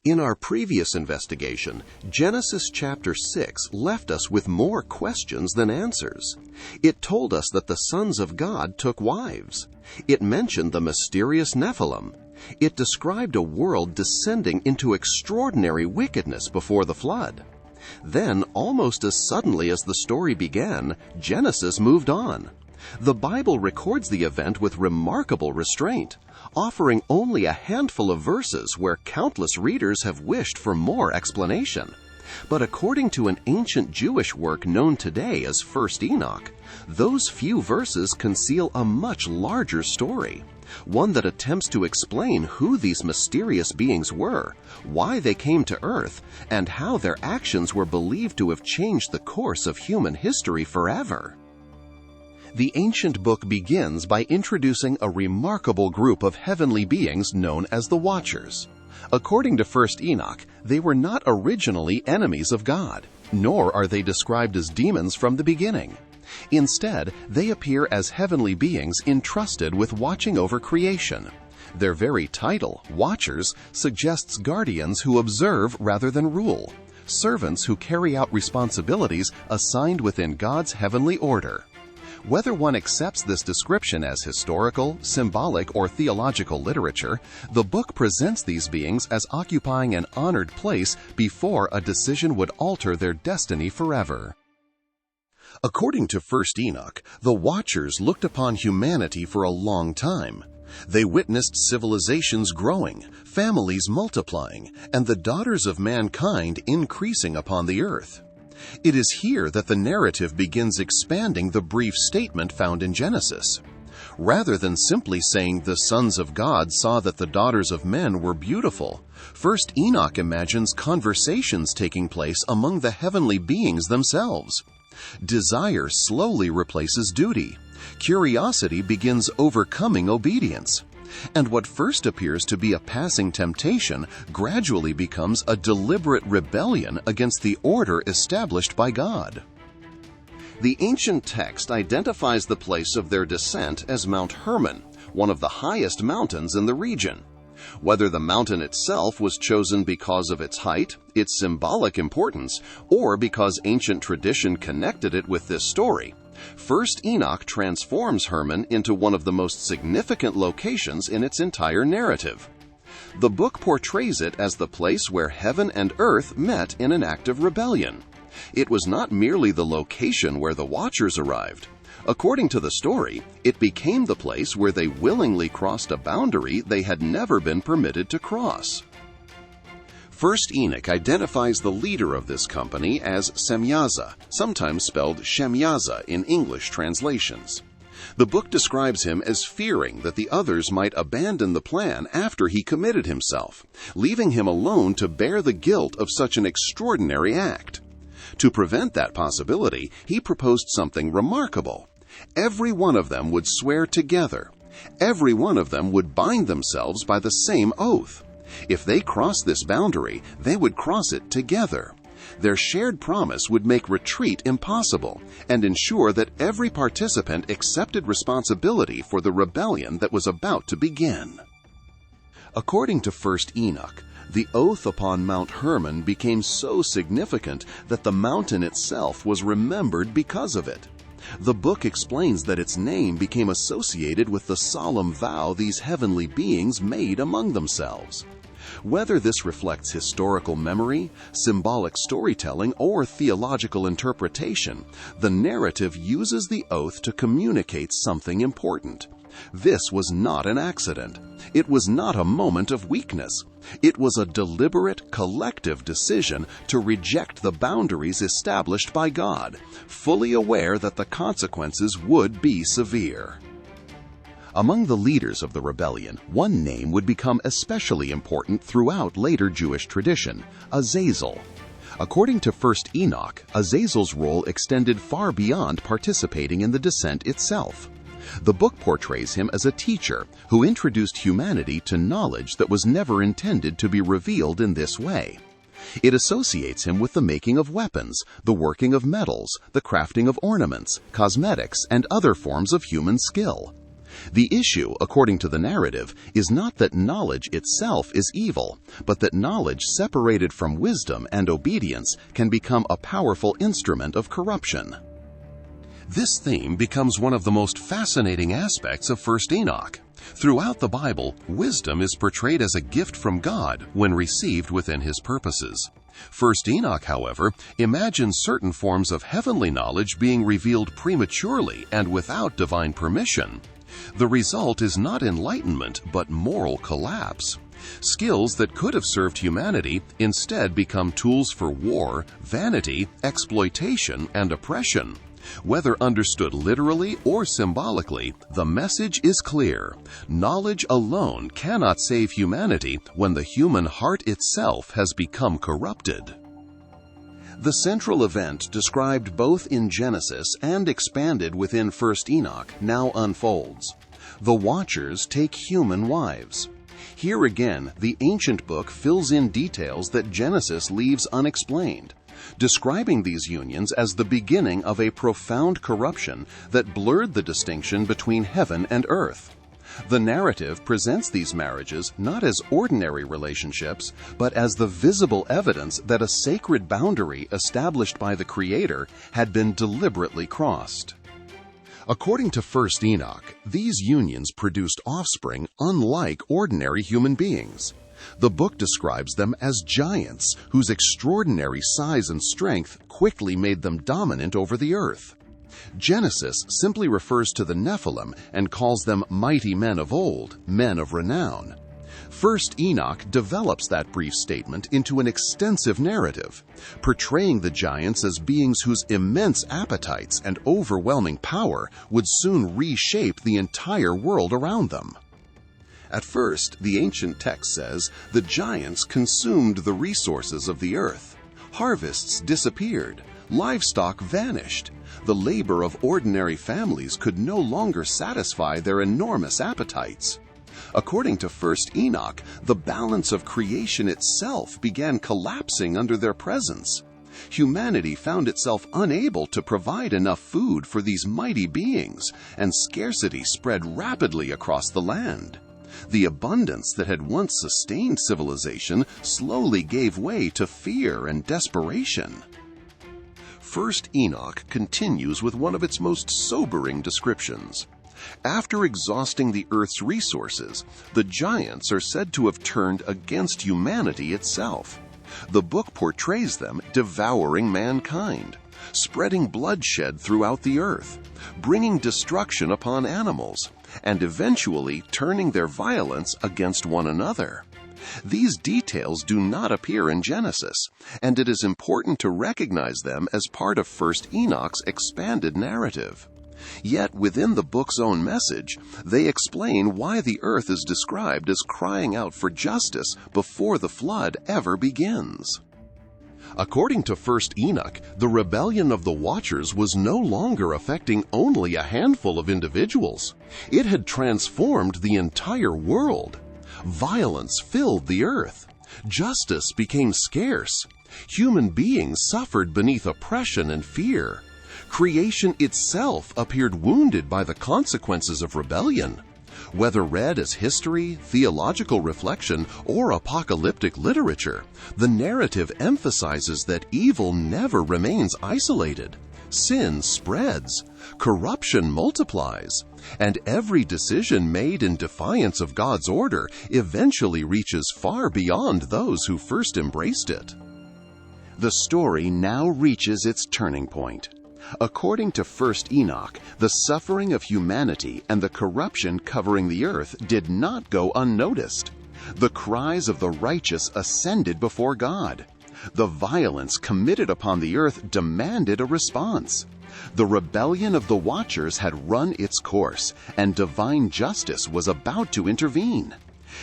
In our previous investigation, Genesis chapter 6 left us with more questions than answers. It told us that the sons of God took wives. It mentioned the mysterious Nephilim. It described a world descending into extraordinary wickedness before the flood. Then, almost as suddenly as the story began, Genesis moved on. The Bible records the event with remarkable restraint, offering only a handful of verses where countless readers have wished for more explanation. But according to an ancient Jewish work known today as First Enoch, those few verses conceal a much larger story, one that attempts to explain who these mysterious beings were, why they came to earth, and how their actions were believed to have changed the course of human history forever. The ancient book begins by introducing a remarkable group of heavenly beings known as the Watchers. According to First Enoch, they were not originally enemies of God, nor are they described as demons from the beginning. Instead, they appear as heavenly beings entrusted with watching over creation. Their very title, Watchers, suggests guardians who observe rather than rule, servants who carry out responsibilities assigned within God's heavenly order. Whether one accepts this description as historical, symbolic, or theological literature, the book presents these beings as occupying an honored place before a decision would alter their destiny forever. According to First Enoch, the Watchers looked upon humanity for a long time. They witnessed civilizations growing, families multiplying, and the daughters of mankind increasing upon the earth. It is here that the narrative begins expanding the brief statement found in Genesis. Rather than simply saying the sons of God saw that the daughters of men were beautiful, First Enoch imagines conversations taking place among the heavenly beings themselves. Desire slowly replaces duty. Curiosity begins overcoming obedience. And what first appears to be a passing temptation gradually becomes a deliberate rebellion against the order established by God. The ancient text identifies the place of their descent as Mount Hermon, one of the highest mountains in the region. Whether the mountain itself was chosen because of its height, its symbolic importance, or because ancient tradition connected it with this story, First Enoch transforms Hermon into one of the most significant locations in its entire narrative. The book portrays it as the place where heaven and earth met in an act of rebellion. It was not merely the location where the Watchers arrived. According to the story, it became the place where they willingly crossed a boundary they had never been permitted to cross. First Enoch identifies the leader of this company as Semyaza, sometimes spelled Semyaza in English translations. The book describes him as fearing that the others might abandon the plan after he committed himself, leaving him alone to bear the guilt of such an extraordinary act. To prevent that possibility, he proposed something remarkable. Every one of them would swear together. Every one of them would bind themselves by the same oath. If they crossed this boundary, they would cross it together. Their shared promise would make retreat impossible and ensure that every participant accepted responsibility for the rebellion that was about to begin. According to First Enoch, the oath upon Mount Hermon became so significant that the mountain itself was remembered because of it. The book explains that its name became associated with the solemn vow these heavenly beings made among themselves. Whether this reflects historical memory, symbolic storytelling, or theological interpretation, the narrative uses the oath to communicate something important. This was not an accident. It was not a moment of weakness. It was a deliberate, collective decision to reject the boundaries established by God, fully aware that the consequences would be severe. Among the leaders of the rebellion, one name would become especially important throughout later Jewish tradition: Azazel. According to First Enoch, Azazel's role extended far beyond participating in the descent itself. The book portrays him as a teacher who introduced humanity to knowledge that was never intended to be revealed in this way. It associates him with the making of weapons, the working of metals, the crafting of ornaments, cosmetics, and other forms of human skill. The issue, according to the narrative, is not that knowledge itself is evil, but that knowledge separated from wisdom and obedience can become a powerful instrument of corruption. This theme becomes one of the most fascinating aspects of First Enoch. Throughout the Bible, wisdom is portrayed as a gift from God when received within His purposes. First Enoch, however, imagines certain forms of heavenly knowledge being revealed prematurely and without divine permission. The result is not enlightenment, but moral collapse. Skills that could have served humanity instead become tools for war, vanity, exploitation, and oppression. Whether understood literally or symbolically, the message is clear. Knowledge alone cannot save humanity when the human heart itself has become corrupted. The central event described both in Genesis and expanded within First Enoch now unfolds. The Watchers take human wives. Here again, the ancient book fills in details that Genesis leaves unexplained, describing these unions as the beginning of a profound corruption that blurred the distinction between heaven and earth. The narrative presents these marriages not as ordinary relationships, but as the visible evidence that a sacred boundary established by the Creator had been deliberately crossed. According to First Enoch, these unions produced offspring unlike ordinary human beings. The book describes them as giants whose extraordinary size and strength quickly made them dominant over the earth. Genesis simply refers to the Nephilim and calls them mighty men of old, men of renown. First Enoch develops that brief statement into an extensive narrative, portraying the giants as beings whose immense appetites and overwhelming power would soon reshape the entire world around them. At first, the ancient text says, the giants consumed the resources of the earth. Harvests disappeared. Livestock vanished. The labor of ordinary families could no longer satisfy their enormous appetites. According to First Enoch, the balance of creation itself began collapsing under their presence. Humanity found itself unable to provide enough food for these mighty beings, and scarcity spread rapidly across the land. The abundance that had once sustained civilization slowly gave way to fear and desperation. First Enoch continues with one of its most sobering descriptions. After exhausting the earth's resources, the giants are said to have turned against humanity itself. The book portrays them devouring mankind, spreading bloodshed throughout the earth, bringing destruction upon animals, and eventually turning their violence against one another. These details do not appear in Genesis, and it is important to recognize them as part of First Enoch's expanded narrative. Yet within the book's own message, they explain why the earth is described as crying out for justice before the flood ever begins. According to First Enoch, the rebellion of the Watchers was no longer affecting only a handful of individuals. It had transformed the entire world. Violence filled the earth. Justice became scarce. Human beings suffered beneath oppression and fear. Creation itself appeared wounded by the consequences of rebellion. Whether read as history, theological reflection, or apocalyptic literature, the narrative emphasizes that evil never remains isolated. Sin spreads, corruption multiplies, and every decision made in defiance of God's order eventually reaches far beyond those who first embraced it. The story now reaches its turning point. According to First Enoch, the suffering of humanity and the corruption covering the earth did not go unnoticed. The cries of the righteous ascended before God. The violence committed upon the earth demanded a response. The rebellion of the Watchers had run its course, and divine justice was about to intervene.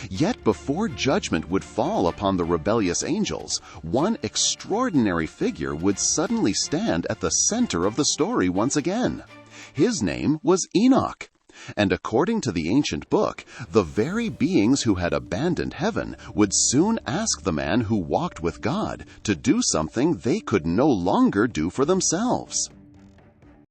Yet before judgment would fall upon the rebellious angels, one extraordinary figure would suddenly stand at the center of the story once again. His name was Enoch. And according to the ancient book, the very beings who had abandoned heaven would soon ask the man who walked with God to do something they could no longer do for themselves.